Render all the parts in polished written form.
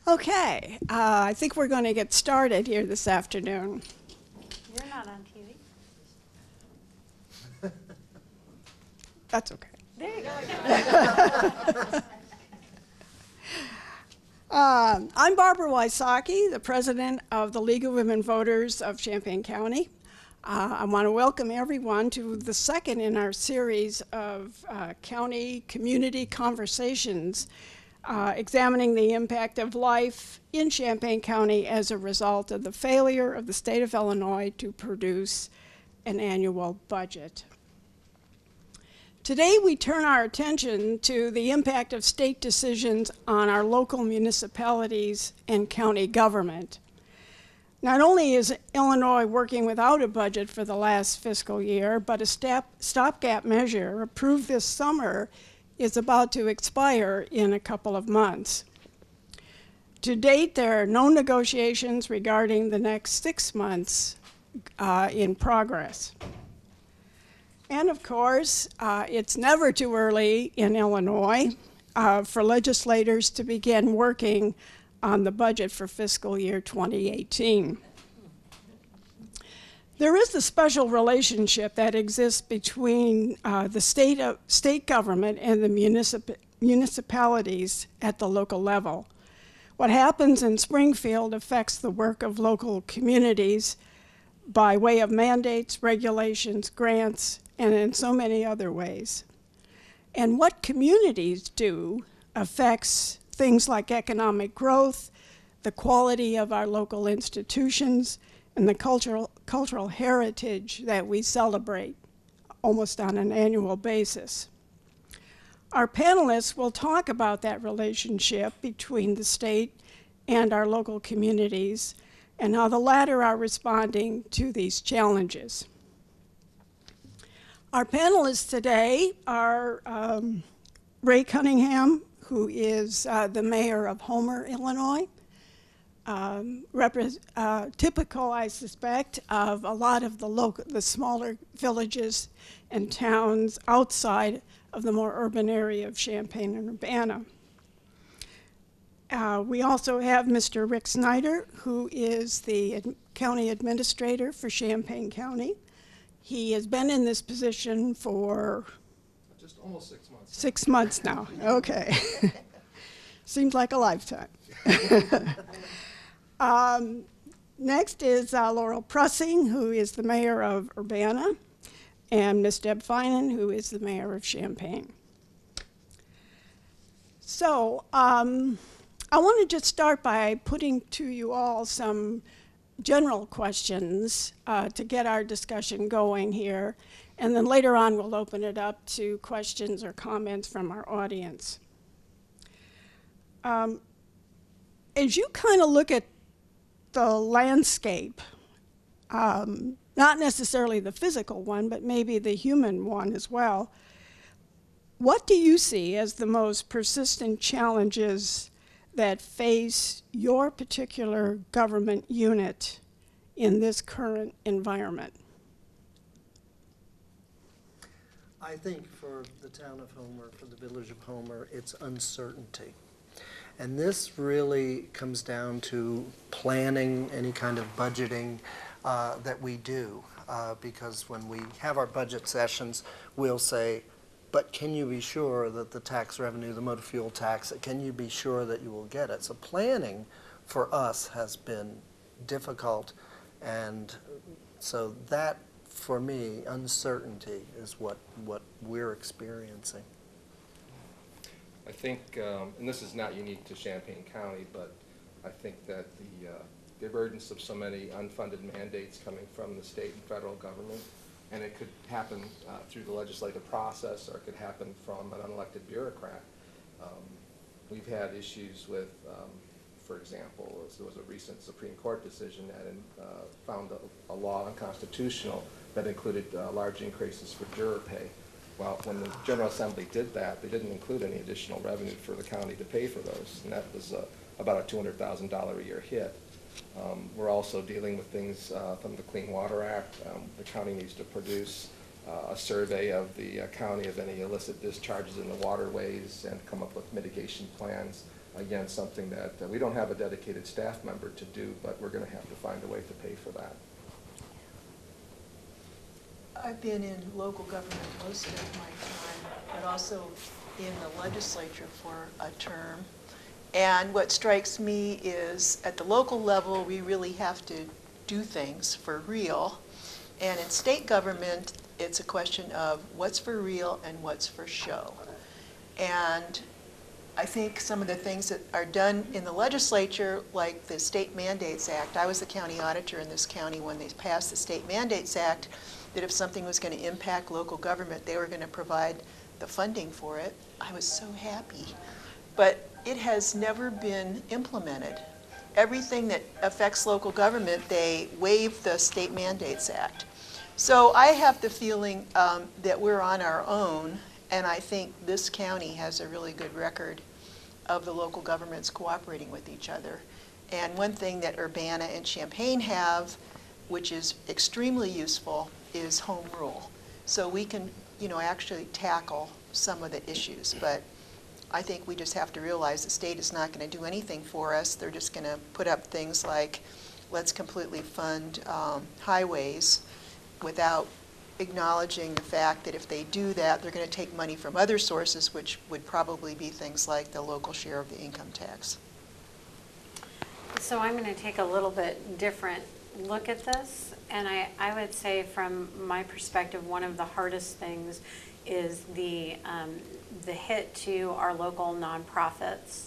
Okay, I think we're going to get started here this afternoon. You're not on TV. That's okay. There you go. I'm Barbara Wysocki, the president of the League of Women Voters of Champaign County. I want to welcome everyone to the second in our series of county community conversations examining the impact of life in Champaign County as a result of the failure of the state of Illinois to produce an annual budget. Today we turn our attention to the impact of state decisions on our local municipalities and county government. Not only is Illinois working without a budget for the last fiscal year, but a stopgap measure approved this summer is about to expire in a couple of months. To date, there are no negotiations regarding the next 6 months in progress. And of course, it's never too early in Illinois for legislators to begin working on the budget for fiscal year 2018. There is a special relationship that exists between the state government and the municipalities at the local level. What happens in Springfield affects the work of local communities by way of mandates, regulations, grants, and in so many other ways. And what communities do affects things like economic growth, the quality of our local institutions, and the cultural heritage that we celebrate almost on an annual basis. Our panelists will talk about that relationship between the state and our local communities and how the latter are responding to these challenges. Our panelists today are Ray Cunningham, who is the mayor of Homer, Illinois. Typical, I suspect, of a lot of the smaller villages and towns outside of the more urban area of Champaign and Urbana. We also have Mr. Rick Snyder, who is the county administrator for Champaign County. He has been in this position for just almost 6 months. 6 months now. Okay. Seems like a lifetime. Next is Laurel Prussing, who is the mayor of Urbana, and Ms. Deb Finan, who is the mayor of Champaign. So I want to just start by putting to you all some general questions to get our discussion going here, and then later on we'll open it up to questions or comments from our audience. As you kind of look at the landscape, not necessarily the physical one, but maybe the human one as well, what do you see as the most persistent challenges that face your particular government unit in this current environment? I think for the town of Homer, for the village of Homer, it's uncertainty. And this really comes down to planning, any kind of budgeting that we do. Because when we have our budget sessions, we'll say, but can you be sure that the tax revenue, the motor fuel tax, can you be sure that you will get it? So planning for us has been difficult, and so that, for me, uncertainty is what we're experiencing. I think, and this is not unique to Champaign County, but I think that the emergence of so many unfunded mandates coming from the state and federal government, and it could happen through the legislative process, or it could happen from an unelected bureaucrat. We've had issues with, for example, there was a recent Supreme Court decision that found a law unconstitutional that included large increases for juror pay. Well, when the General Assembly did that, they didn't include any additional revenue for the county to pay for those, and that was about a $200,000 a year hit. We're also dealing with things from the Clean Water Act. The county needs to produce a survey of the county of any illicit discharges in the waterways and come up with mitigation plans. again, something that we don't have a dedicated staff member to do, but we're going to have to find a way to pay for that. I've been in local government most of my time, but also in the legislature for a term. And what strikes me is at the local level, we really have to do things for real. And in state government, it's a question of what's for real and what's for show. And I think some of the things that are done in the legislature, like the State Mandates Act, I was the county auditor in this county when they passed the State Mandates Act, that if something was going to impact local government, they were going to provide the funding for it. I was so happy. But it has never been implemented. Everything that affects local government, they waive the State Mandates Act. So I have the feeling that we're on our own, and I think this county has a really good record of the local governments cooperating with each other. And one thing that Urbana and Champaign have, which is extremely useful, is home rule. So we can, actually tackle some of the issues. But I think we just have to realize the state is not going to do anything for us. They're just going to put up things like, let's completely fund highways without acknowledging the fact that if they do that, they're going to take money from other sources, which would probably be things like the local share of the income tax. So I'm going to take a little bit different look at this, and I would say from my perspective, one of the hardest things is the hit to our local nonprofits.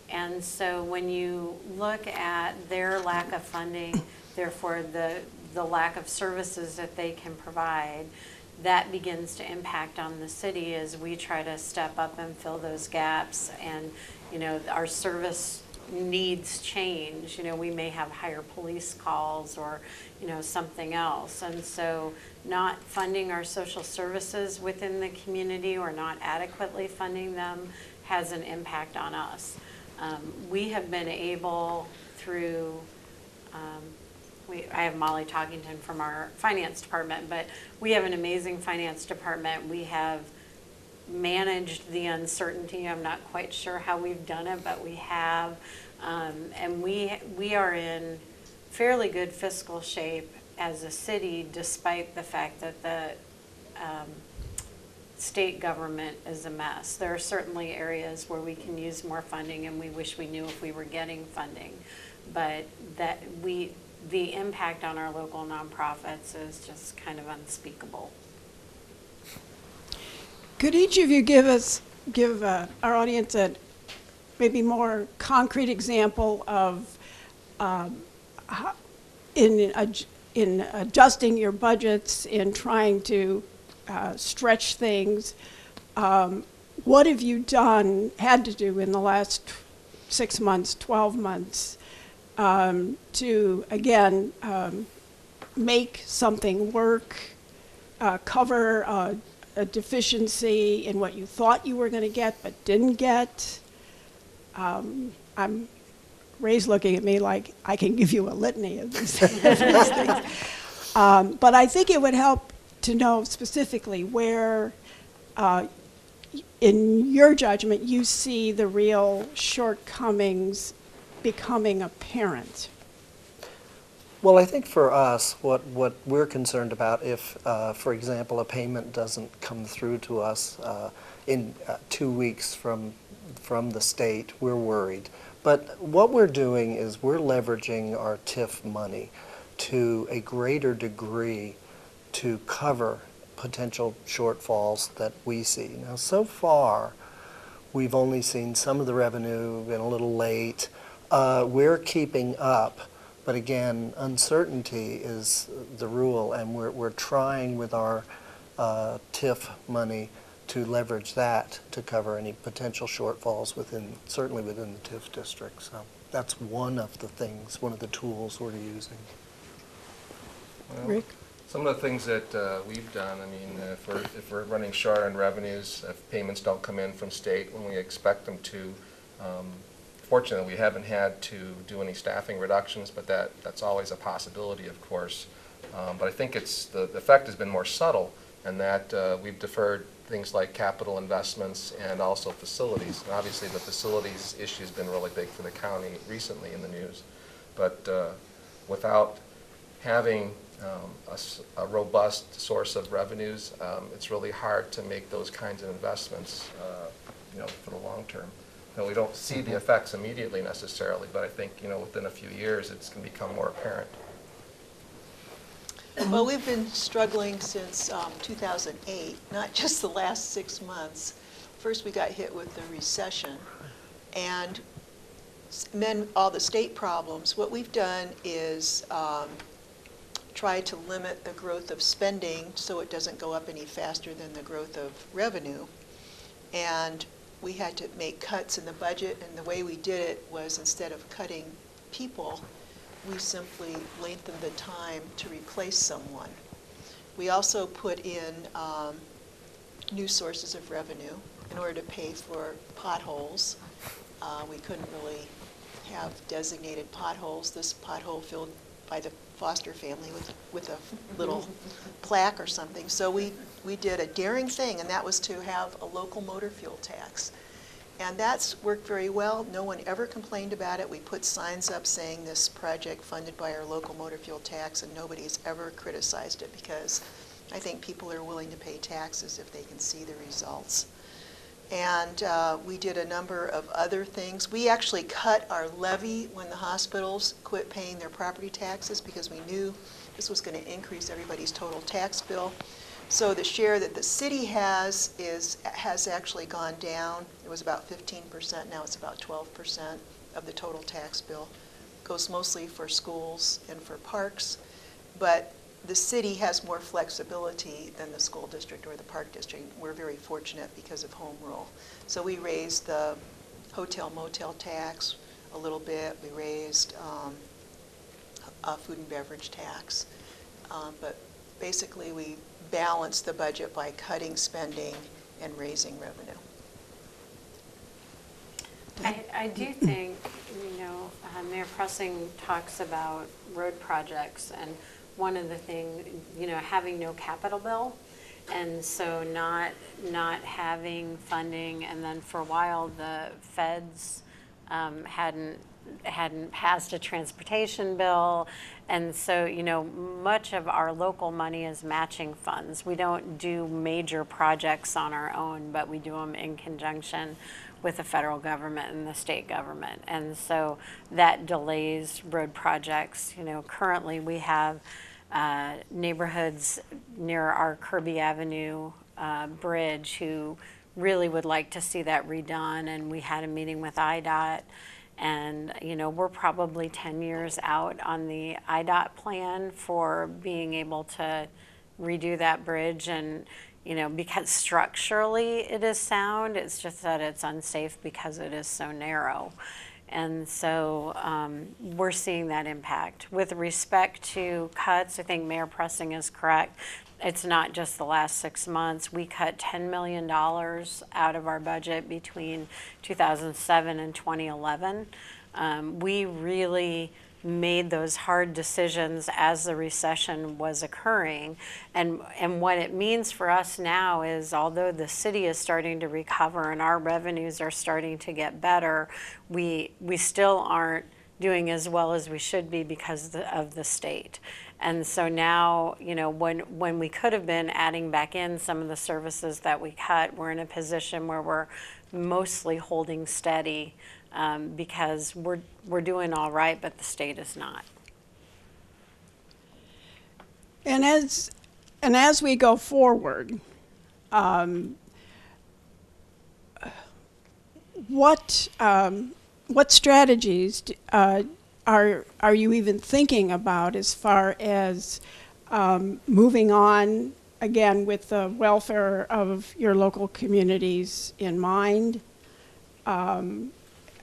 And so when you look at their lack of funding, therefore the lack of services that they can provide, that begins to impact on the city as we try to step up and fill those gaps. And our service needs change. We may have higher police calls or something else. And so not funding our social services within the community or not adequately funding them has an impact on us. We have been able through I have Molly Talkington from our finance department, but we have an amazing finance department. We have managed the uncertainty. I'm not quite sure how we've done it, but we have. And we are in fairly good fiscal shape as a city, despite the fact that the state government is a mess. There are certainly areas where we can use more funding, and we wish we knew if we were getting funding. But the impact on our local nonprofits is just kind of unspeakable. Could each of you give our audience a maybe more concrete example of in adjusting your budgets, in trying to stretch things, what have you had to do in the last 6 months, 12 months, to, again, make something work, cover a deficiency in what you thought you were going to get but didn't get? Ray's looking at me like I can give you a litany of these things. But I think it would help to know specifically where, in your judgment, you see the real shortcomings becoming apparent. Well, I think for us, what we're concerned about if, for example, a payment doesn't come through to us in 2 weeks from the state, we're worried. But what we're doing is we're leveraging our TIF money to a greater degree to cover potential shortfalls that we see. Now, so far, we've only seen some of the revenue, been a little late. We're keeping up, but again, uncertainty is the rule, and we're trying with our TIF money to leverage that to cover any potential shortfalls certainly within the TIF district. So that's one of the things, one of the tools we're using. Well, Rick? some of the things that we've done, I mean, if we're running short on revenues, if payments don't come in from state when we expect them to, fortunately, we haven't had to do any staffing reductions, but that's always a possibility, of course. But I think the effect has been more subtle, in that we've deferred things like capital investments and also facilities. And obviously, the facilities issue has been really big for the county recently in the news. But without having a robust source of revenues, it's really hard to make those kinds of investments, for the long term. And we don't see the effects immediately necessarily, but I think, within a few years, it's going to become more apparent. Well, we've been struggling since 2008, not just the last 6 months. First, we got hit with the recession, and then all the state problems. What we've done is try to limit the growth of spending so it doesn't go up any faster than the growth of revenue. And we had to make cuts in the budget, and the way we did it was, instead of cutting people, we simply lengthened the time to replace someone. We also put in new sources of revenue in order to pay for potholes. We couldn't really have designated potholes. This pothole filled by the Foster family with a little plaque or something. So we did a daring thing, and that was to have a local motor fuel tax. And that's worked very well. No one ever complained about it. We put signs up saying this project funded by our local motor fuel tax, and nobody's ever criticized it, because I think people are willing to pay taxes if they can see the results. And we did a number of other things. We actually cut our levy when the hospitals quit paying their property taxes, because we knew this was going to increase everybody's total tax bill. So the share that the city has actually gone down. It was about 15%, now it's about 12% of the total tax bill. Goes mostly for schools and for parks, but the city has more flexibility than the school district or the park district. We're very fortunate because of home rule. So we raised the hotel motel tax a little bit. We raised a food and beverage tax, but basically we balance the budget by cutting spending and raising revenue. I do think, Mayor Pressing talks about road projects, and one of the things, having no capital bill, and so not having funding, and then for a while the feds hadn't passed a transportation bill, and so much of our local money is matching funds. We don't do major projects on our own, but we do them in conjunction with the federal government and the state government, and so that delays road projects. Currently we have neighborhoods near our Kirby Avenue bridge who really would like to see that redone, and we had a meeting with IDOT. And, we're probably 10 years out on the IDOT plan for being able to redo that bridge. And, because structurally it is sound, it's just that it's unsafe because it is so narrow. And so we're seeing that impact. With respect to cuts, I think Mayor Pressing is correct. It's not just the last 6 months. We cut $10 million out of our budget between 2007 and 2011. We really made those hard decisions as the recession was occurring. And what it means for us now is, although the city is starting to recover and our revenues are starting to get better, we still aren't doing as well as we should be because of the state. And so now, when we could have been adding back in some of the services that we cut, we're in a position where we're mostly holding steady because we're doing all right, but the state is not. And as we go forward, what strategies are you even thinking about as far as moving on, again, with the welfare of your local communities in mind?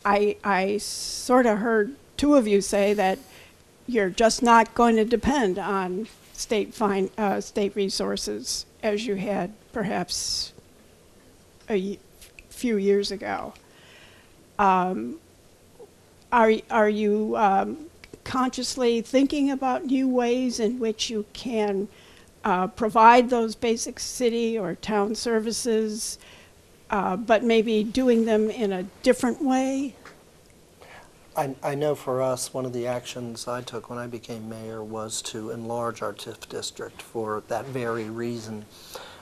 I sort of heard two of you say that you're just not going to depend on state resources as you had perhaps a few years ago. Are you consciously thinking about new ways in which you can provide those basic city or town services, but maybe doing them in a different way? I know for us, one of the actions I took when I became mayor was to enlarge our TIF district for that very reason.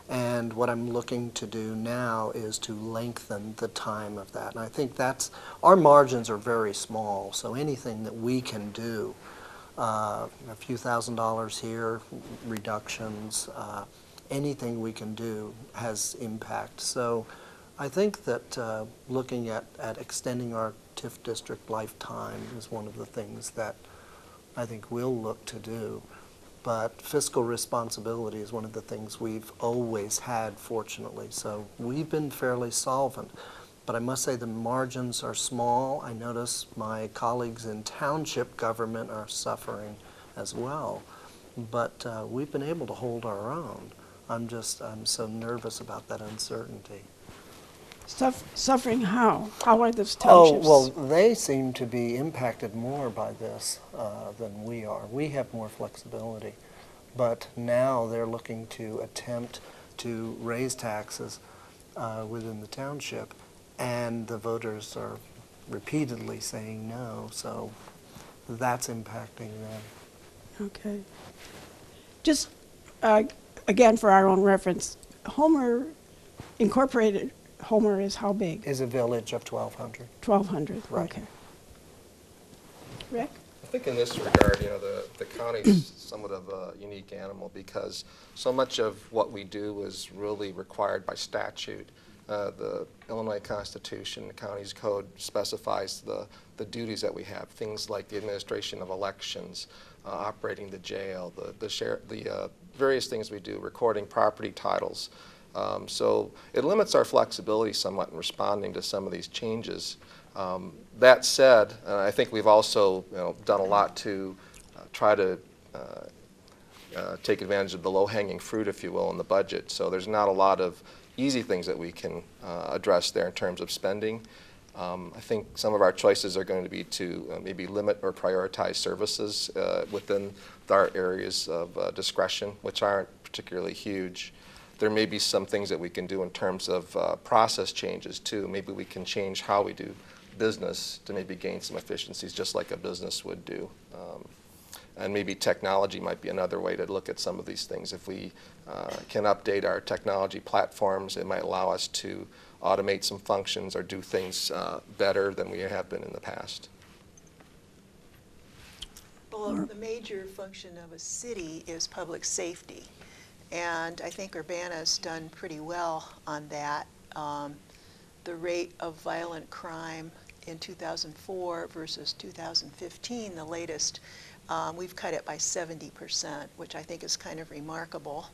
And what I'm looking to do now is to lengthen the time of that. And I think our margins are very small, so anything that we can do, a few $1,000s here, reductions, anything we can do has impact. So I think that looking at extending our TIF district lifetime is one of the things that I think we'll look to do. But fiscal responsibility is one of the things we've always had, fortunately. So we've been fairly solvent. But I must say the margins are small. I notice my colleagues in township government are suffering as well. But we've been able to hold our own. I'm so nervous about that uncertainty. Suffering how? How are those townships? Oh, well, they seem to be impacted more by this than we are. We have more flexibility. But now they're looking to attempt to raise taxes within the township, and the voters are repeatedly saying no, so that's impacting them. Okay. Just, again, for our own reference, Homer, Incorporated Homer is how big? Is a village of 1,200. 1,200, Right. okay. Rick? I think in this regard, the county's somewhat of a unique animal because so much of what we do is really required by statute. The Illinois Constitution, the county's code specifies the duties that we have, things like the administration of elections, operating the jail, the various things we do, recording property titles. So it limits our flexibility somewhat in responding to some of these changes. That said, I think we've also done a lot to try to take advantage of the low-hanging fruit, if you will, in the budget. So there's not a lot of easy things that we can address there in terms of spending. I think some of our choices are going to be to maybe limit or prioritize services within our areas of discretion, which aren't particularly huge. There may be some things that we can do in terms of process changes too. Maybe we can change how we do business to maybe gain some efficiencies just like a business would do. And maybe technology might be another way to look at some of these things. If we can update our technology platforms, it might allow us to automate some functions or do things better than we have been in the past. Well, the major function of a city is public safety. And I think Urbana's done pretty well on that. The rate of violent crime in 2004 versus 2015, the latest, we've cut it by 70%, which I think is kind of remarkable.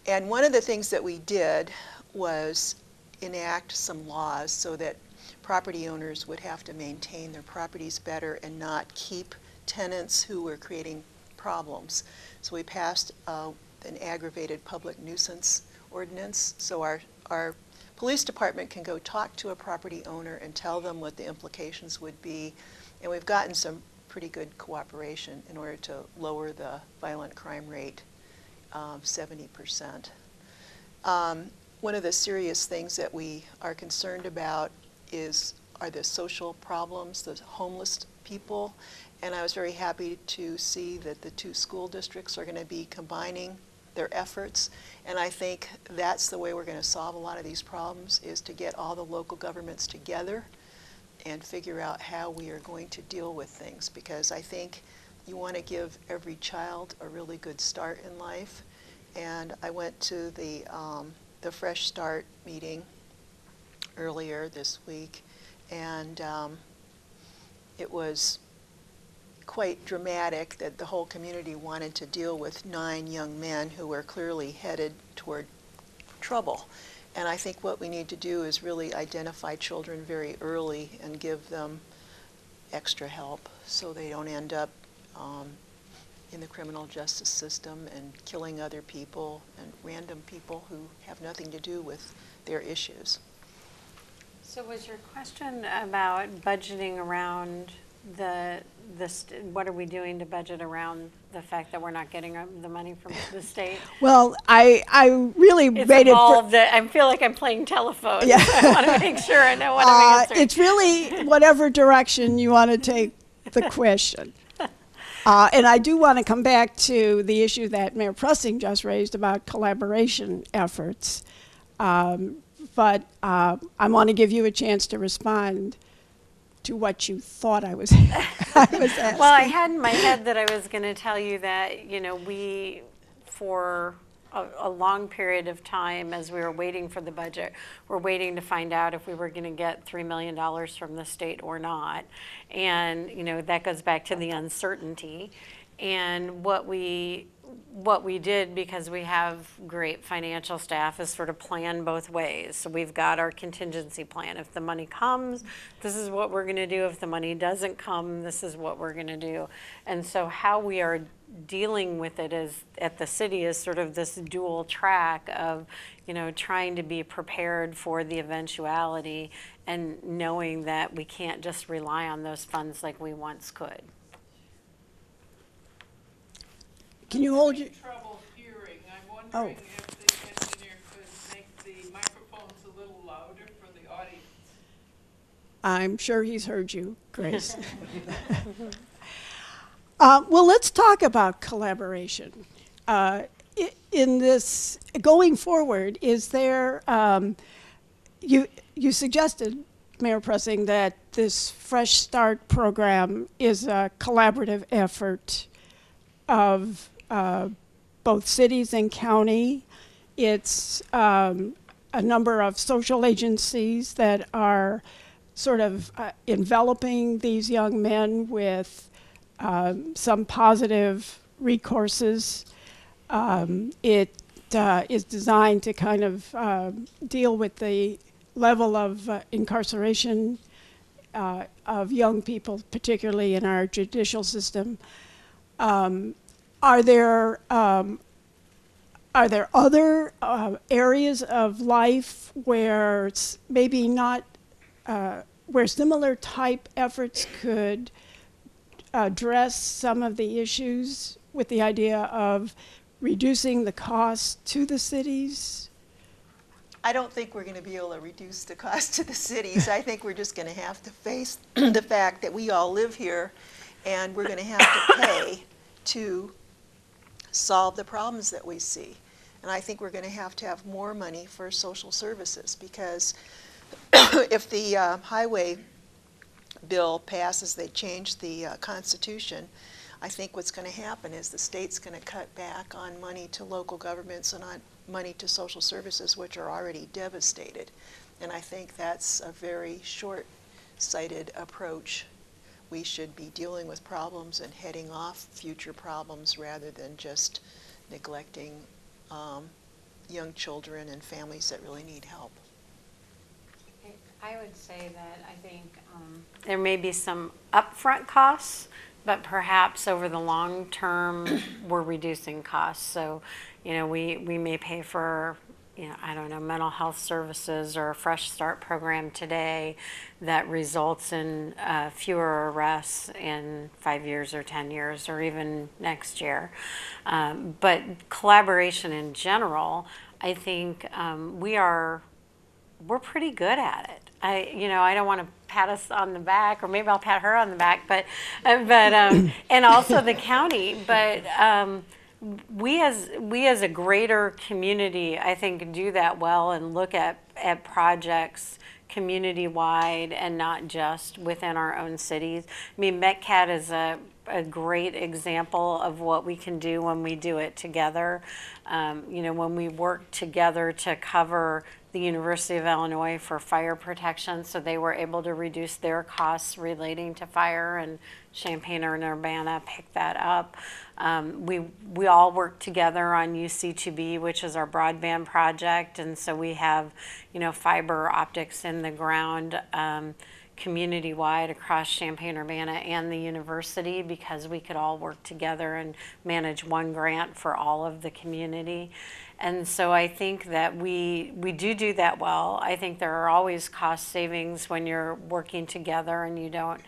And one of the things that we did was enact some laws so that property owners would have to maintain their properties better and not keep tenants who were creating problems. So we passed an aggravated public nuisance ordinance. So our police department can go talk to a property owner and tell them what the implications would be. And we've gotten some pretty good cooperation in order to lower the violent crime rate 70%. One of the serious things that we are concerned about are the social problems, the homeless people. And I was very happy to see that the two school districts are going to be combining their efforts. And I think that's the way we're going to solve a lot of these problems, is to get all the local governments together and figure out how we are going to deal with things. Because I think you want to give every child a really good start in life. And I went to the Fresh Start meeting earlier this week, and it was quite dramatic that the whole community wanted to deal with 9 young men who were clearly headed toward trouble. And I think what we need to do is really identify children very early and give them extra help so they don't end up in the criminal justice system and killing other people and random people who have nothing to do with their issues. So was your question about budgeting around the what are we doing to budget around the fact that we're not getting the money from the state? Well, I really It's made evolved. I feel like I'm playing telephone. Yeah. So I want to make sure I know what I'm answering. It's really whatever direction you want to take the question. And I do want to come back to the issue that Mayor Pressing just raised about collaboration efforts. But I want to give you a chance to respond to what you thought I was, I was asking. Well, I had in my head that I was going to tell you that, we, for a long period of time, as we were waiting for the budget, we're waiting to find out if we were going to get $3 million from the state or not. And, that goes back to the uncertainty. And what we did, because we have great financial staff, is sort of plan both ways. So we've got our contingency plan. If the money comes, this is what we're going to do. If the money doesn't come, this is what we're going to do. And so how we are dealing with it is at the city is sort of this dual track of, trying to be prepared for the eventuality and knowing that we can't just rely on those funds like we once could. Can you hold your... Trouble hearing. I'm Oh. wondering if the engineer could make the microphones a little louder for the audience. I'm sure he's heard you, Grace. Well, let's talk about collaboration. In this, going forward, is there, you suggested, Mayor Pressing, that this Fresh Start program is a collaborative effort of both cities and county. It's a number of social agencies that are sort of enveloping these young men with some positive recourses. It is designed to kind of deal with the level of incarceration of young people, particularly in our judicial system. Are there other areas of life where it's maybe not, where similar type efforts could address some of the issues with the idea of reducing the cost to the cities? I don't think we're going to be able to reduce the cost to the cities. I think we're just going to have to face the fact that we all live here, and we're going to have to pay to solve the problems that we see. And I think we're going to have more money for social services, because if the highway bill passes, they change the Constitution, I think what's going to happen is the state's going to cut back on money to local governments and on money to social services, which are already devastated. And I think that's a very short-sighted approach. We should be dealing with problems and heading off future problems rather than just neglecting young children and families that really need help. I would say that I think there may be some upfront costs, but perhaps over the long term, we're reducing costs. So, we may pay for, I don't know, mental health services or a Fresh Start program today that results in fewer arrests in 5 years or 10 years or even next year. But collaboration in general, I think we're pretty good at it. I don't want to pat us on the back, or maybe I'll pat her on the back, but and also the county. But we as a greater community, I think, do that well and look at projects community-wide and not just within our own cities. I mean, MetCat is a great example of what we can do when we do it together. When we work together to cover the University of Illinois for fire protection, so they were able to reduce their costs relating to fire, and Champaign and Urbana picked that up. We all work together on UC2B, which is our broadband project, and so we have, fiber optics in the ground community-wide across Champaign, Urbana, and the university, because we could all work together and manage one grant for all of the community. And so I think that we do that well. I think there are always cost savings when you're working together and you don't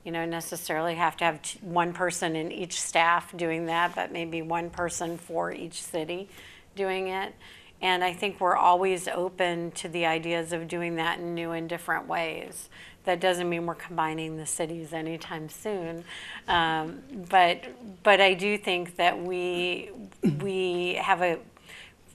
necessarily have to have one person in each staff doing that, but maybe one person for each city doing it. And I think we're always open to the ideas of doing that in new and different ways. That doesn't mean we're combining the cities anytime soon, but I do think that we have a,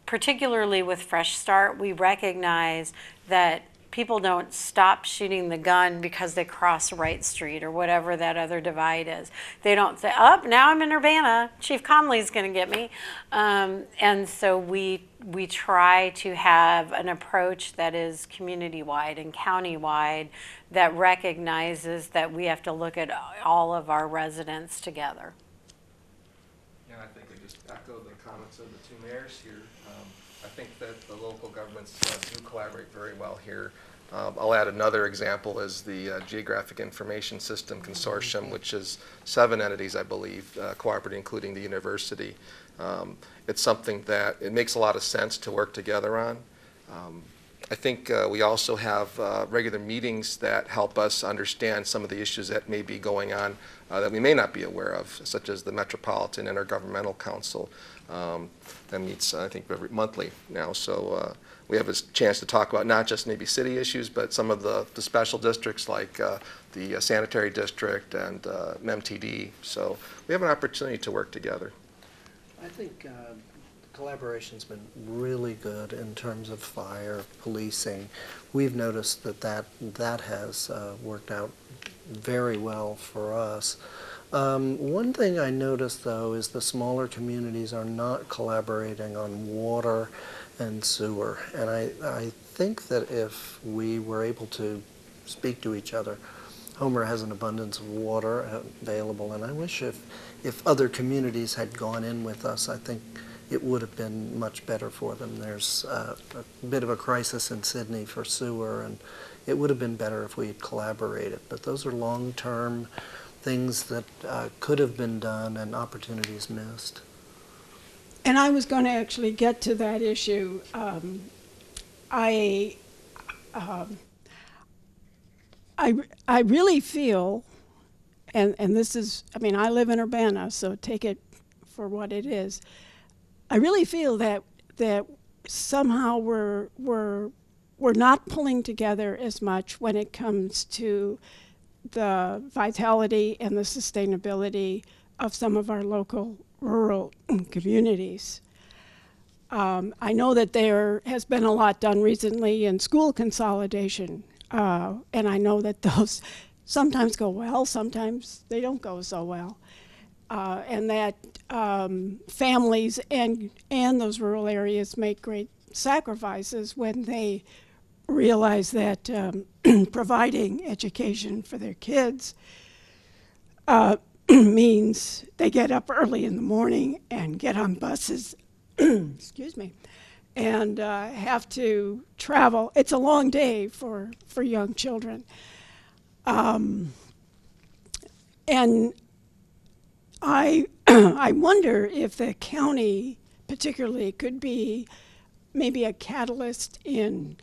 particularly with Fresh Start, we recognize that people don't stop shooting the gun because they cross Wright Street or whatever that other divide is. They don't say, oh, now I'm in Urbana, Chief Conley's going to get me. And so we try to have an approach that is community-wide and county-wide that recognizes that we have to look at all of our residents together. Yeah, I think I just echo the comments of the two mayors here. I think that the local governments do collaborate very well here. I'll add another example is the Geographic Information System Consortium, which is 7 entities, I believe, cooperating, including the university. It's something that it makes a lot of sense to work together on. I think we also have regular meetings that help us understand some of the issues that may be going on that we may not be aware of, such as the Metropolitan Intergovernmental Council that meets, I think, every monthly now. So we have a chance to talk about not just maybe city issues, but some of the special districts like the sanitary district and MTD. So we have an opportunity to work together. I think collaboration's been really good in terms of fire, policing. We've noticed that has worked out very well for us. One thing I noticed, though, is the smaller communities are not collaborating on water and sewer. And I think that if we were able to speak to each other, Homer has an abundance of water available, and I wish if other communities had gone in with us, I think it would have been much better for them. There's a bit of a crisis in Sydney for sewer, and it would have been better if we had collaborated. But those are long-term things that could have been done and opportunities missed. And I was going to actually get to that issue. I really feel, and this is, I mean, I live in Urbana, so take it for what it is. I really feel that somehow we're not pulling together as much when it comes to the vitality and the sustainability of some of our local rural communities. I know that there has been a lot done recently in school consolidation, and I know that those sometimes go well, sometimes they don't go so well, and that families and those rural areas make great sacrifices when they realize that providing education for their kids means they get up early in the morning and get on buses, excuse me, and have to travel. It's a long day for young children. And I wonder if the county particularly could be maybe a catalyst in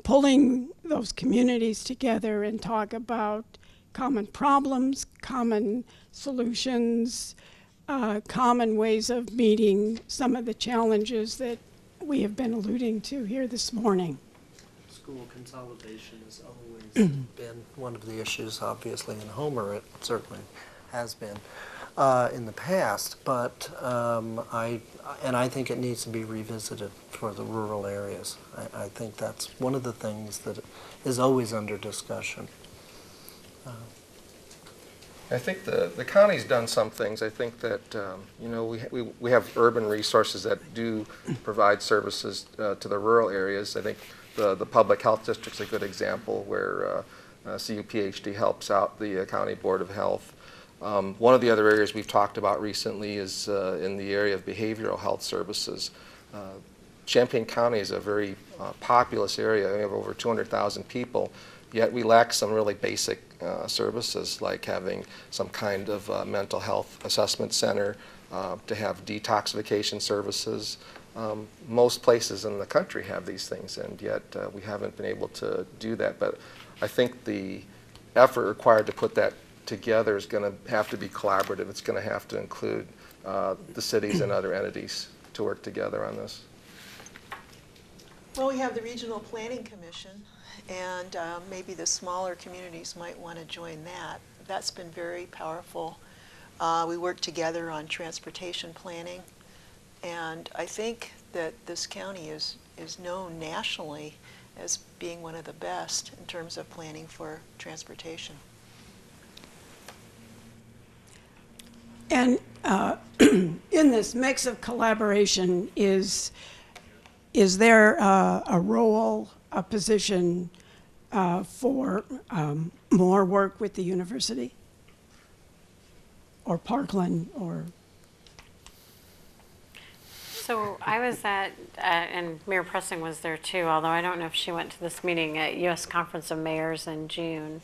pulling those communities together and talk about common problems, common solutions, common ways of meeting some of the challenges that we have been alluding to here this morning. School consolidation has always been one of the issues, obviously, in Homer. It certainly has been in the past, but I think it needs to be revisited for the rural areas. I think that's one of the things that is always under discussion. I think the county's done some things. I think that we have urban resources that do provide services to the rural areas. I think the public health district's a good example where CUPHD helps out the County Board of Health. One of the other areas we've talked about recently is in the area of behavioral health services. Champaign County is a very populous area. We have over 200,000 people, yet we lack some really basic services like having some kind of mental health assessment center, to have detoxification services. Most places in the country have these things, and yet we haven't been able to do that. But I think the effort required to put that together is going to have to be collaborative. It's going to have to include the cities and other entities to work together on this. Well, we have the Regional Planning Commission, and maybe the smaller communities might want to join that. That's been very powerful. We work together on transportation planning, and I think that this county is known nationally as being one of the best in terms of planning for transportation. And in this mix of collaboration, is there a role, a position for more work with the university? Or Parkland, or? So I was at, and Mayor Pressing was there too, although I don't know if she went to this meeting at U.S. Conference of Mayors in June.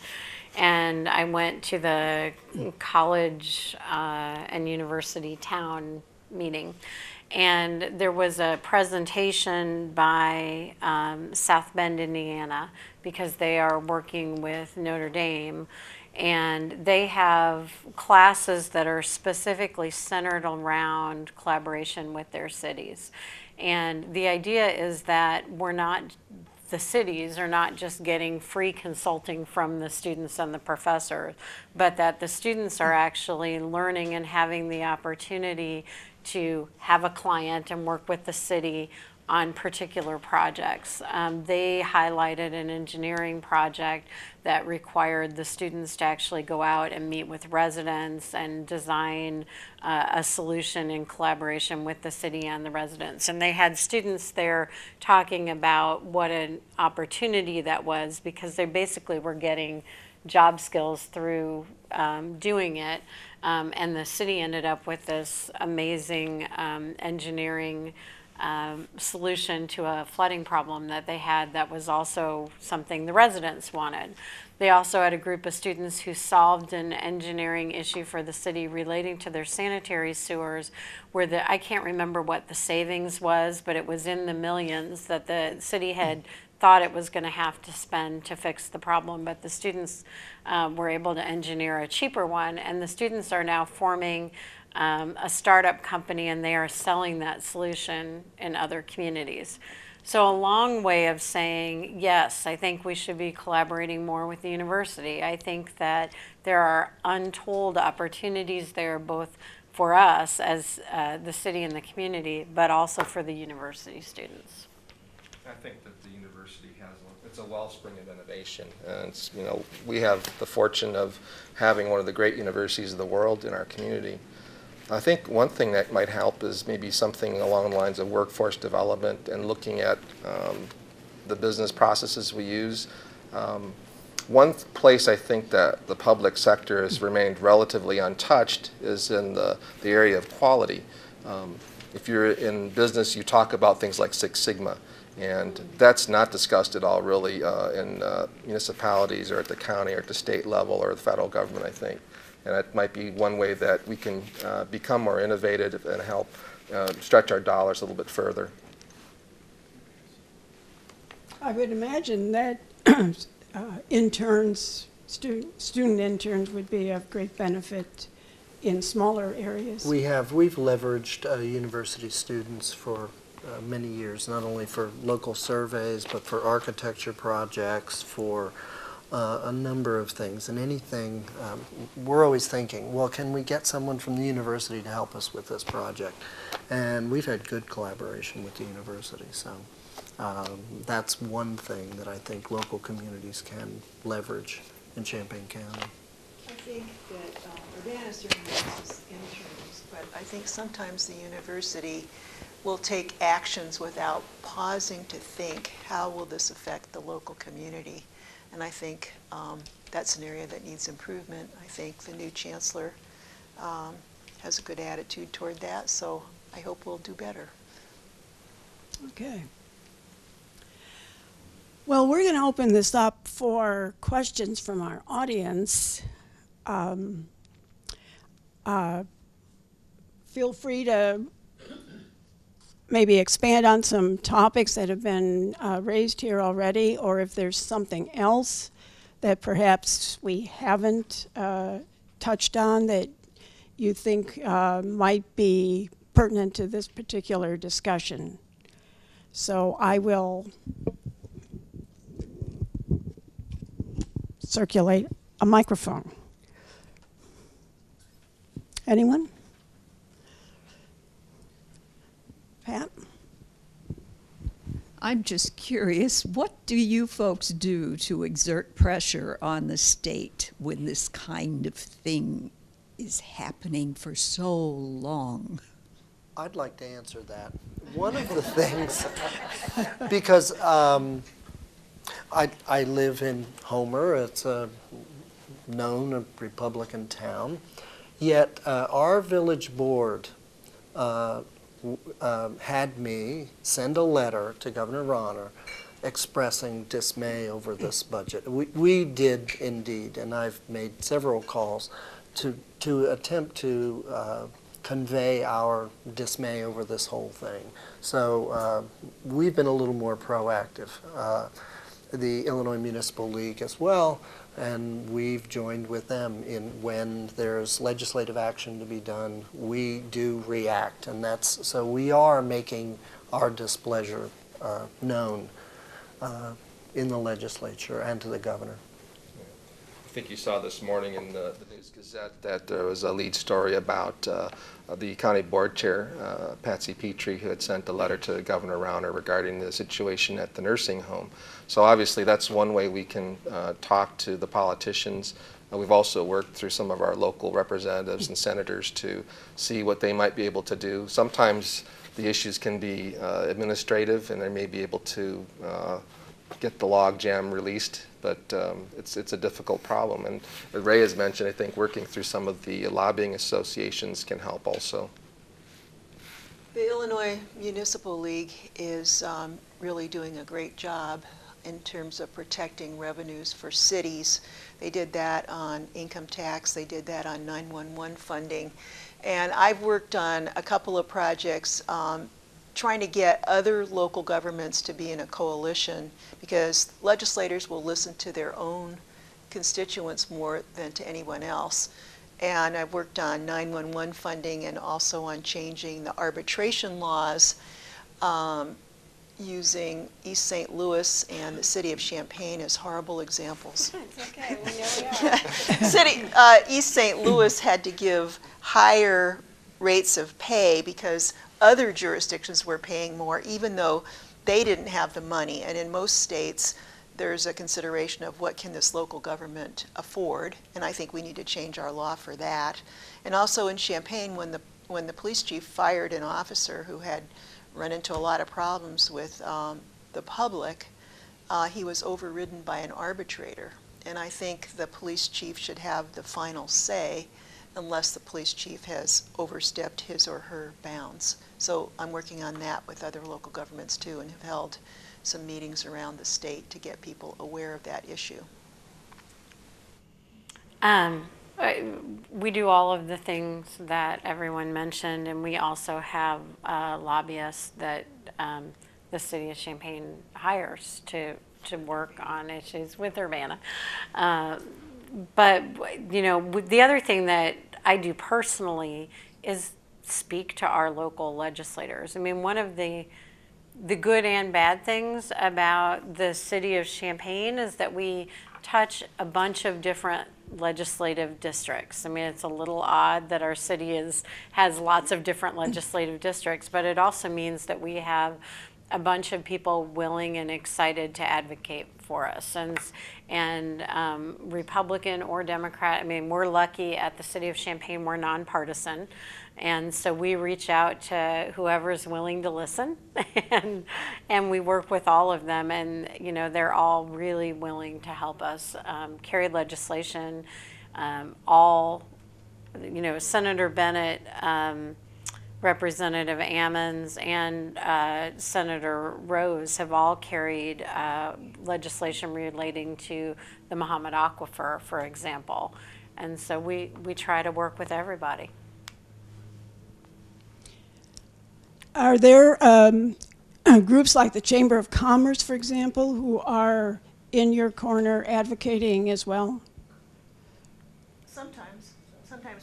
And I went to the college and university town meeting. And there was a presentation by South Bend, Indiana, because they are working with Notre Dame. And they have classes that are specifically centered around collaboration with their cities. And the idea is that the cities are not just getting free consulting from the students and the professors, but that the students are actually learning and having the opportunity to have a client and work with the city on particular projects. They highlighted an engineering project that required the students to actually go out and meet with residents and design a solution in collaboration with the city and the residents. And they had students there talking about what an opportunity that was, because they basically were getting job skills through doing it. And the city ended up with this amazing engineering solution to a flooding problem that they had that was also something the residents wanted. They also had a group of students who solved an engineering issue for the city relating to their sanitary sewers, where I can't remember what the savings was, but it was in the millions that the city had thought it was going to have to spend to fix the problem, but the students were able to engineer a cheaper one, and the students are now forming a startup company, and they are selling that solution in other communities. So a long way of saying, yes, I think we should be collaborating more with the university. I think that there are untold opportunities there, both for us as the city and the community, but also for the university students. I think that the university it's a wellspring of innovation. And it's, we have the fortune of having one of the great universities of the world in our community. I think one thing that might help is maybe something along the lines of workforce development and looking at the business processes we use. One place I think that the public sector has remained relatively untouched is in the area of quality. If you're in business, you talk about things like Six Sigma, and that's not discussed at all really in municipalities or at the county or at the state level or the federal government, I think. And that might be one way that we can become more innovative and help stretch our dollars a little bit further. I would imagine that interns, student interns would be of great benefit in smaller areas. We've leveraged university students for many years, not only for local surveys, but for architecture projects, for a number of things. And anything, we're always thinking, well, can we get someone from the university to help us with this project? And we've had good collaboration with the university, so that's one thing that I think local communities can leverage in Champaign County. I think that Urbana certainly uses interns, but I think sometimes the university will take actions without pausing to think, how will this affect the local community? And I think that's an area that needs improvement. I think the new chancellor has a good attitude toward that, so I hope we'll do better. Okay. Well, we're going to open this up for questions from our audience. Feel free to maybe expand on some topics that have been raised here already, or if there's something else that perhaps we haven't touched on that you think might be pertinent to this particular discussion. So I will circulate a microphone. Anyone? Pat? I'm just curious, what do you folks do to exert pressure on the state when this kind of thing is happening for so long? I'd like to answer that. One of the things, because I live in Homer, it's a known Republican town, yet our village board had me send a letter to Governor Rauner expressing dismay over this budget. We did indeed, and I've made several calls to attempt to convey our dismay over this whole thing. So we've been a little more proactive. The Illinois Municipal League as well, and we've joined with them in when there's legislative action to be done, we do react, and that's, so we are making our displeasure known in the legislature and to the governor. I think you saw this morning in the News Gazette that there was a lead story about the county board chair, Patsy Petrie, who had sent a letter to Governor Rauner regarding the situation at the nursing home. So obviously that's one way we can talk to the politicians. We've also worked through some of our local representatives and senators to see what they might be able to do. Sometimes the issues can be administrative, and they may be able to get the log jam released, but it's a difficult problem. And as Ray has mentioned, I think working through some of the lobbying associations can help also. The Illinois Municipal League is really doing a great job in terms of protecting revenues for cities. They did that on income tax, they did that on 911 funding. And I've worked on a couple of projects trying to get other local governments to be in a coalition, because legislators will listen to their own constituents more than to anyone else. And I've worked on 911 funding and also on changing the arbitration laws using East St. Louis and the city of Champaign as horrible examples. It's okay, we know we are. East St. Louis had to give higher rates of pay because other jurisdictions were paying more, even though they didn't have the money. And in most states, there's a consideration of what can this local government afford, and I think we need to change our law for that. And also in Champaign, when the police chief fired an officer who had run into a lot of problems with the public, he was overridden by an arbitrator. And I think the police chief should have the final say unless the police chief has overstepped his or her bounds. So I'm working on that with other local governments too, and have held some meetings around the state to get people aware of that issue. We do all of the things that everyone mentioned, and we also have lobbyists that the city of Champaign hires to work on issues with Urbana. But, you know, the other thing that I do personally is speak to our local legislators. I mean, one of the good and bad things about the city of Champaign is that we touch a bunch of different legislative districts. I mean, it's a little odd that our city has lots of different legislative districts, but it also means that we have a bunch of people willing and excited to advocate for us, and Republican or Democrat. I mean, we're lucky at the city of Champaign, we're nonpartisan, and so we reach out to whoever's willing to listen, and we work with all of them, and you know, they're all really willing to help us carry legislation. All, you know, Senator Bennett, Representative Ammons, and Senator Rose have all carried legislation relating to the Muhammad Aquifer, for example. And so we try to work with everybody. Are there groups like the Chamber of Commerce, for example, who are in your corner advocating as well? Sometimes.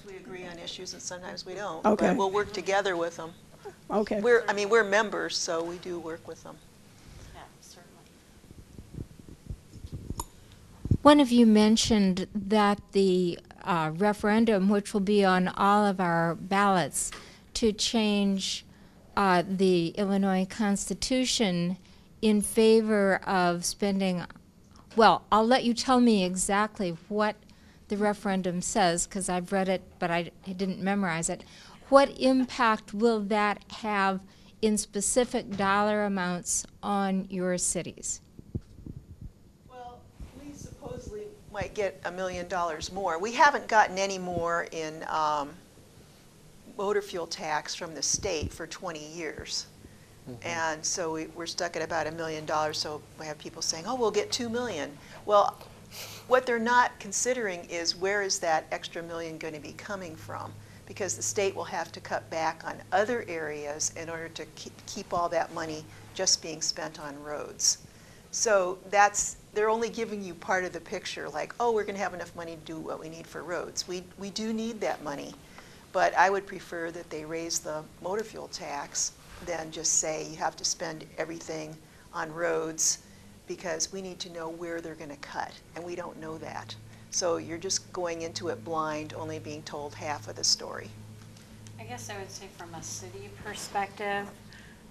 we agree on issues and sometimes we don't. Okay. But we'll work together with them. Okay. We're members, so we do work with them. Yeah, certainly. One of you mentioned that the referendum, which will be on all of our ballots, to change the Illinois Constitution in favor of spending, well, I'll let you tell me exactly what the referendum says, because I've read it, but I didn't memorize it. What impact will that have in specific dollar amounts on your cities? Well, we supposedly might get $1 million more. We haven't gotten any more in motor fuel tax from the state for 20 years. And so we're stuck at about $1 million, so we have people saying, oh, we'll get $2 million. Well, what they're not considering is where is that extra $1 million going to be coming from? Because the state will have to cut back on other areas in order to keep all that money just being spent on roads. So they're only giving you part of the picture, like, oh, we're going to have enough money to do what we need for roads. We do need that money, but I would prefer that they raise the motor fuel tax than just say you have to spend everything on roads, because we need to know where they're going to cut, and we don't know that. So you're just going into it blind, only being told half of the story. I guess I would say from a city perspective,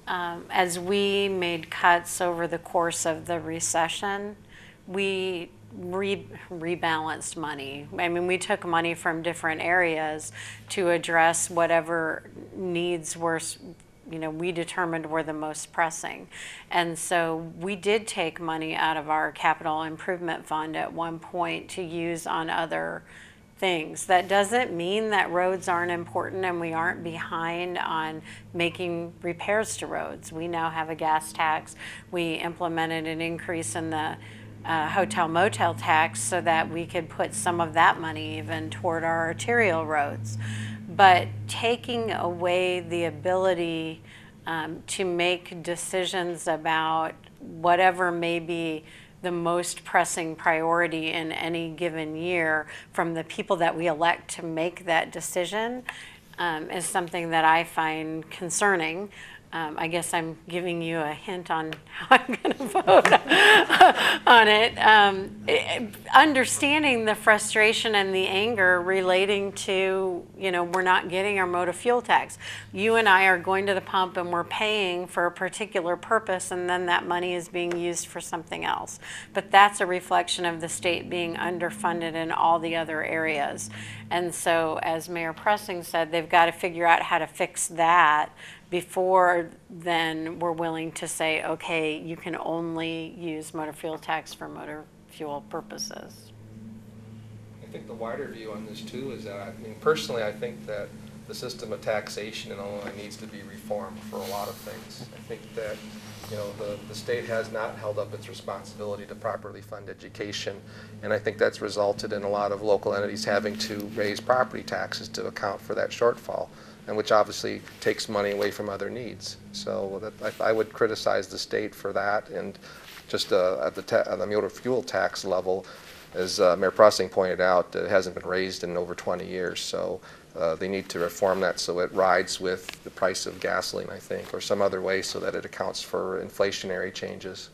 as we made cuts over the course of the recession, we rebalanced money. I mean, we took money from different areas to address whatever needs were, we determined were the most pressing. And so we did take money out of our capital improvement fund at one point to use on other things. That doesn't mean that roads aren't important and we aren't behind on making repairs to roads. We now have a gas tax. We implemented an increase in the hotel motel tax so that we could put some of that money even toward our arterial roads. But taking away the ability to make decisions about whatever may be the most pressing priority in any given year from the people that we elect to make that decision is something that I find concerning. I guess I'm giving you a hint on how I'm going to vote on it. Understanding the frustration and the anger relating to, we're not getting our motor fuel tax. You and I are going to the pump and we're paying for a particular purpose, and then that money is being used for something else. But that's a reflection of the state being underfunded in all the other areas. And so, as Mayor Pressing said, they've got to figure out how to fix that before then we're willing to say, okay, you can only use motor fuel tax for motor fuel purposes. I think the wider view on this too is that, personally, I think that the system of taxation in Illinois needs to be reformed for a lot of things. I think that, the state has not held up its responsibility to properly fund education, and I think that's resulted in a lot of local entities having to raise property taxes to account for that shortfall, and which obviously takes money away from other needs. So I would criticize the state for that, and just at the motor fuel tax level, as Mayor Pressing pointed out, it hasn't been raised in over 20 years. So they need to reform that so it rides with the price of gasoline, I think, or some other way so that it accounts for inflationary changes.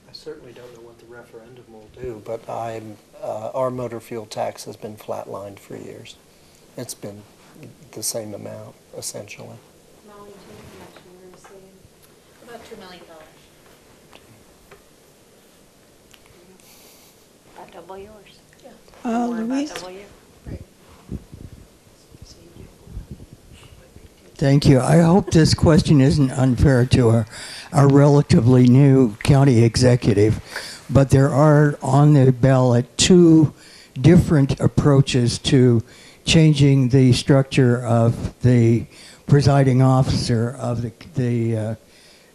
I certainly don't know what the referendum will do, but our motor fuel tax has been flatlined for years. It's been the same amount, essentially. Molly, do you know how much you were receiving? About $2 million. About double yours. Yeah. Or about Louise? double you. Thank you. I hope this question isn't unfair to our relatively new county executive, but there are on the ballot two different approaches to changing the structure of the presiding officer of the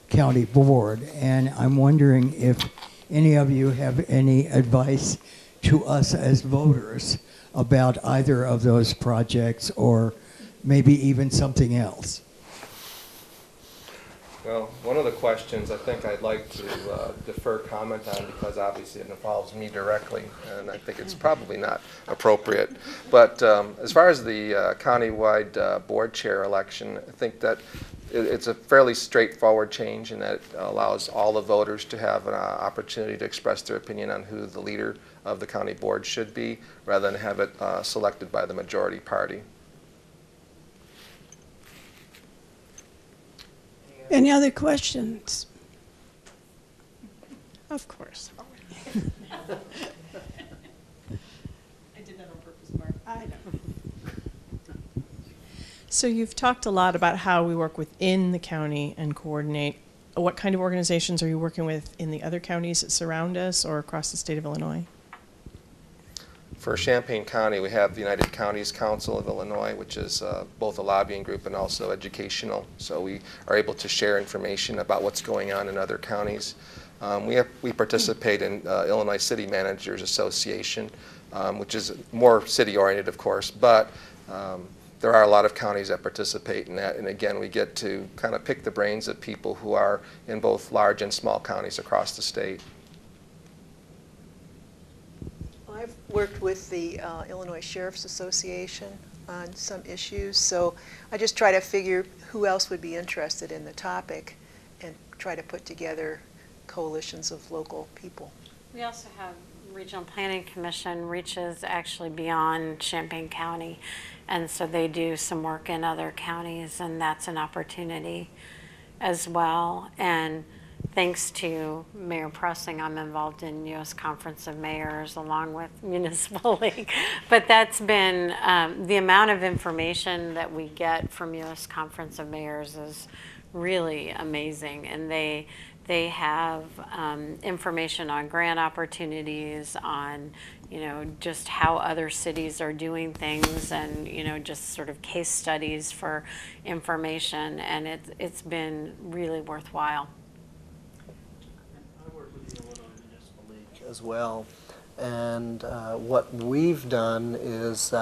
county board. And I'm wondering if any of you have any advice to us as voters about either of those projects, or maybe even something else. Well, One of the questions I think I'd like to defer comment on, because obviously it involves me directly, and I think it's probably not appropriate. But as far as the countywide board chair election, I think that it's a fairly straightforward change in that it allows all the voters to have an opportunity to express their opinion on who the leader of the county board should be, rather than have it selected by the majority party. Any other questions? Of course. I did that on purpose, Barb. I know. So you've talked a lot about how we work within the county and coordinate. What kind of organizations are you working with in the other counties that surround us or across the state of Illinois? For Champaign County, we have the United Counties Council of Illinois, which is both a lobbying group and also educational. So we are able to share information about what's going on in other counties. We participate in Illinois City Managers Association, which is more city-oriented, of course, but there are a lot of counties that participate in that. And again, we get to kind of pick the brains of people who are in both large and small counties across the state. I've worked with the Illinois Sheriff's Association on some issues, so I just try to figure who else would be interested in the topic and try to put together coalitions of local people. We also have Regional Planning Commission reaches actually beyond Champaign County, and so they do some work in other counties, and that's an opportunity as well. And thanks to Mayor Pressing, I'm involved in U.S. Conference of Mayors along with Municipal League. But that's been, the amount of information that we get from U.S. Conference of Mayors is really amazing. And they have information on grant opportunities, on, just how other cities are doing things, and, just sort of case studies for information. And it's been really worthwhile. I work with the Illinois Municipal League as well, and what we've done is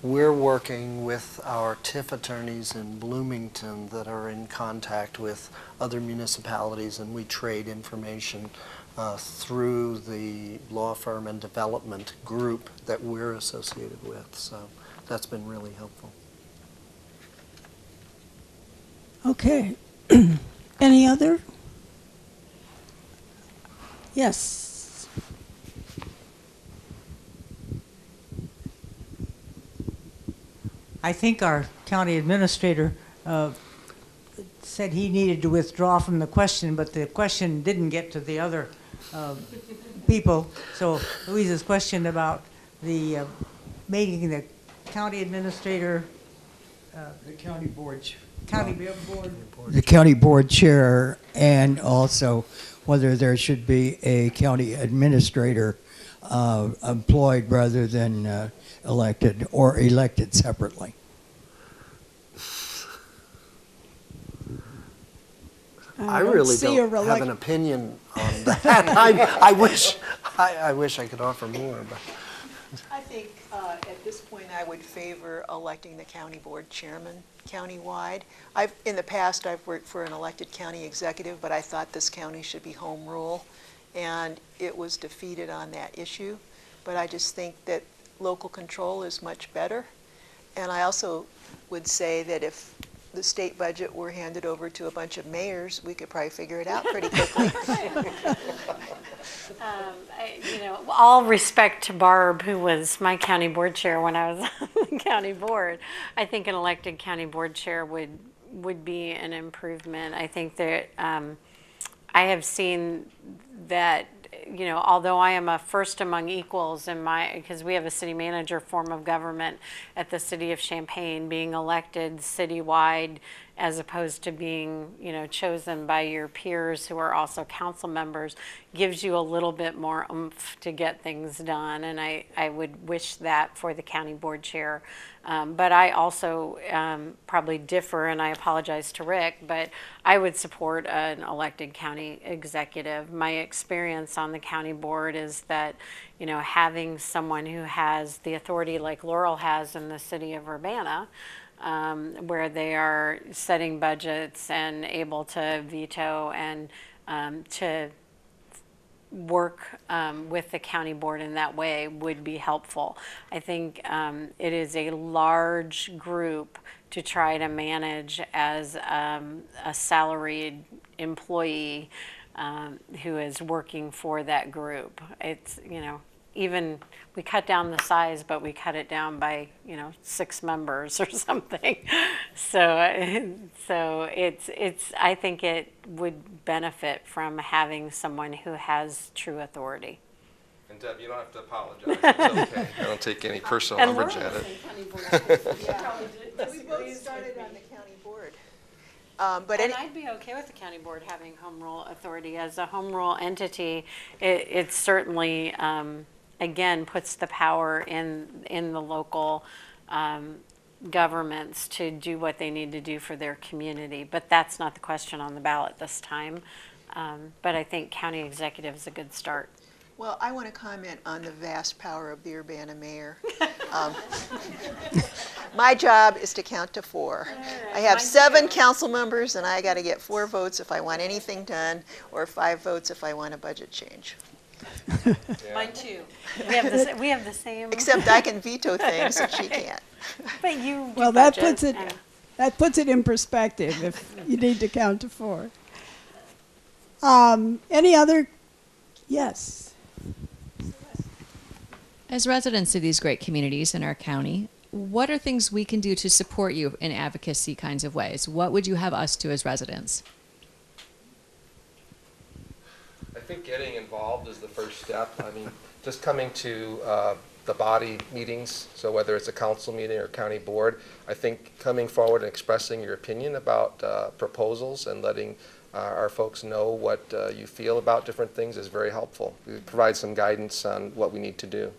we're working with our TIF attorneys in Bloomington that are in contact with other municipalities, and we trade information through the law firm and development group that we're associated with. So that's been really helpful. Okay. Any other? Yes. I think our county administrator said he needed to withdraw from the question, but the question didn't get to the other people. So Louisa's question about the making the county administrator, The county board. board. The county board chair, and also whether there should be a county administrator employed rather than elected, or elected separately. I really see don't a have an opinion on that. I wish I could offer more, but I think at this point I would favor electing the county board chairman countywide. In the past I've worked for an elected county executive, but I thought this county should be home rule, and it was defeated on that issue. But I just think that local control is much better. And I also would say that if the state budget were handed over to a bunch of mayors, we could probably figure it out pretty quickly. All respect to Barb, who was my county board chair when I was on the county board. I think an elected county board chair would be an improvement. I think that I have seen that, although I am a first among equals because we have a city manager form of government at the city of Champaign, being elected citywide as opposed to being, chosen by your peers who are also council members, gives you a little bit more oomph to get things done. And I would wish that for the county board chair. But I also probably differ, and I apologize to Rick, but I would support an elected county executive. My experience on the county board is that having someone who has the authority like Laurel has in the city of Urbana, where they are setting budgets and able to veto and to work with the county board in that way would be helpful. I think it is a large group to try to manage as a salaried employee who is working for that group. It's, even we cut down the size, but we cut it down by, 6 members or something. So it's, I think it would benefit from having someone who has true authority. And Deb, you don't have to apologize. It's okay. I don't take any personal umbrage at it. We both started on the county board. And I'd be okay with the county board having home rule authority. As a home rule entity, it certainly, again, puts the power in the local governments to do what they need to do for their community. But that's not the question on the ballot this time. But I think county executive is a good start. Well, I want to comment on the vast power of the Urbana mayor. My job is to count to 4. I have 7 council members, and I got to get 4 votes if I want anything done, or 5 votes if I want a budget change. Mine too. We have the same. Except I can veto things and she can't. But you do Well, that budget puts it in perspective if you need to count to 4. Any other? Yes. As residents of these great communities in our county, what are things we can do to support you in advocacy kinds of ways? What would you have us do as residents? I think getting involved is the first step. I mean, just coming to the body meetings, so whether it's a council meeting or county board, I think coming forward and expressing your opinion about proposals and letting our folks know what you feel about different things is very helpful. It provides some guidance on what we need to do.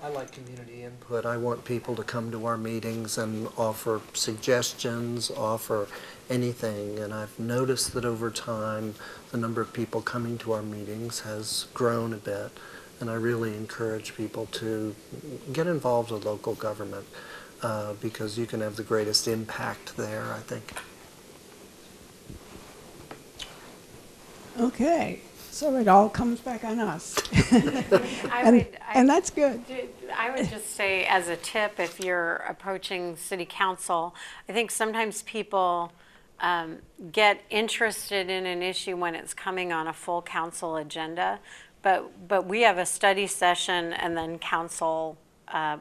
I like community input. I want people to come to our meetings and offer suggestions, offer anything. And I've noticed that over time, the number of people coming to our meetings has grown a bit. And I really encourage people to get involved with local government because you can have the greatest impact there, I think. Okay. So it all comes back on us. and that's good. I would just say as a tip, if you're approaching city council, I think sometimes people get interested in an issue when it's coming on a full council agenda, but we have a study session and then council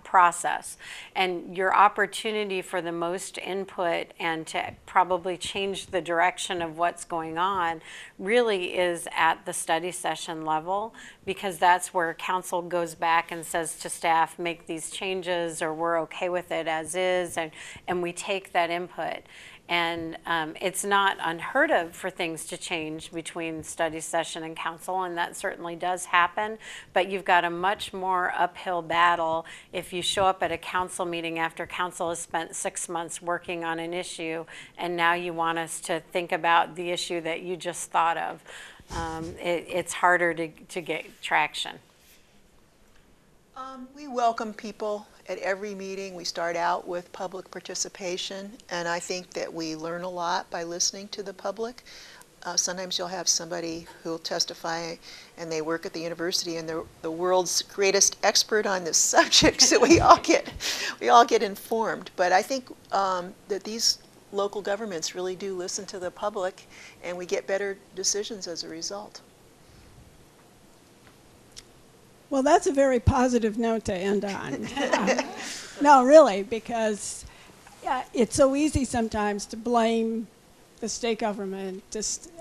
process. And your opportunity for the most input and to probably change the direction of what's going on really is at the study session level, because that's where council goes back and says to staff, make these changes, or we're okay with it as is, and we take that input. And it's not unheard of for things to change between study session and council, and that certainly does happen. But you've got a much more uphill battle if you show up at a council meeting after council has spent 6 months working on an issue, and now you want us to think about the issue that you just thought of. It's harder to get traction. We welcome people at every meeting. We start out with public participation, and I think that we learn a lot by listening to the public. Sometimes you'll have somebody who'll testify and they work at the university and they're the world's greatest expert on this subject, so we all get informed. But I think that these local governments really do listen to the public, and we get better decisions as a result. Well, that's a very positive note to end on. No, really, because it's so easy sometimes to blame the state government, just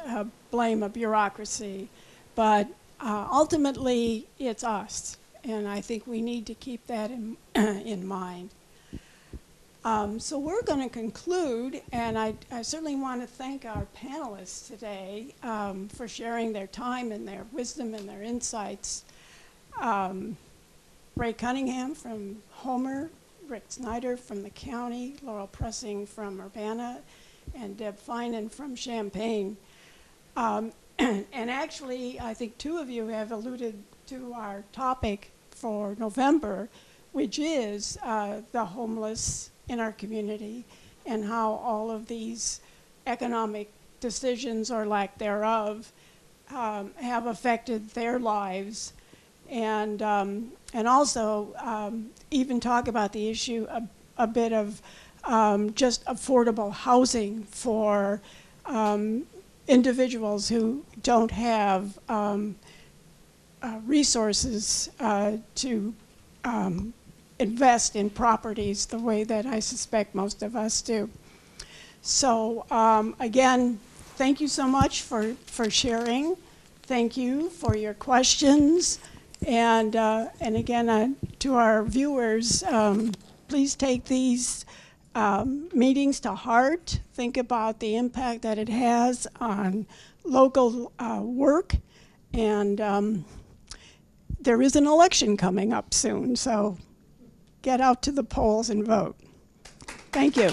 blame a bureaucracy, but ultimately it's us, and I think we need to keep that in mind. So we're going to conclude, and I certainly want to thank our panelists today for sharing their time and their wisdom and their insights. Ray Cunningham from Homer, Rick Snyder from the county, Laurel Pressing from Urbana, and Deb Finan from Champaign. And actually, I think 2 of you have alluded to our topic for November, which is the homeless in our community and how all of these economic decisions or lack thereof have affected their lives, and also even talk about the issue a bit of just affordable housing for individuals who don't have resources to invest in properties the way that I suspect most of us do. So again, thank you so much for sharing. Thank you for your questions. And again, to our viewers, please take these meetings to heart. Think about the impact that it has on local work. And there is an election coming up soon, so get out to the polls and vote. Thank you.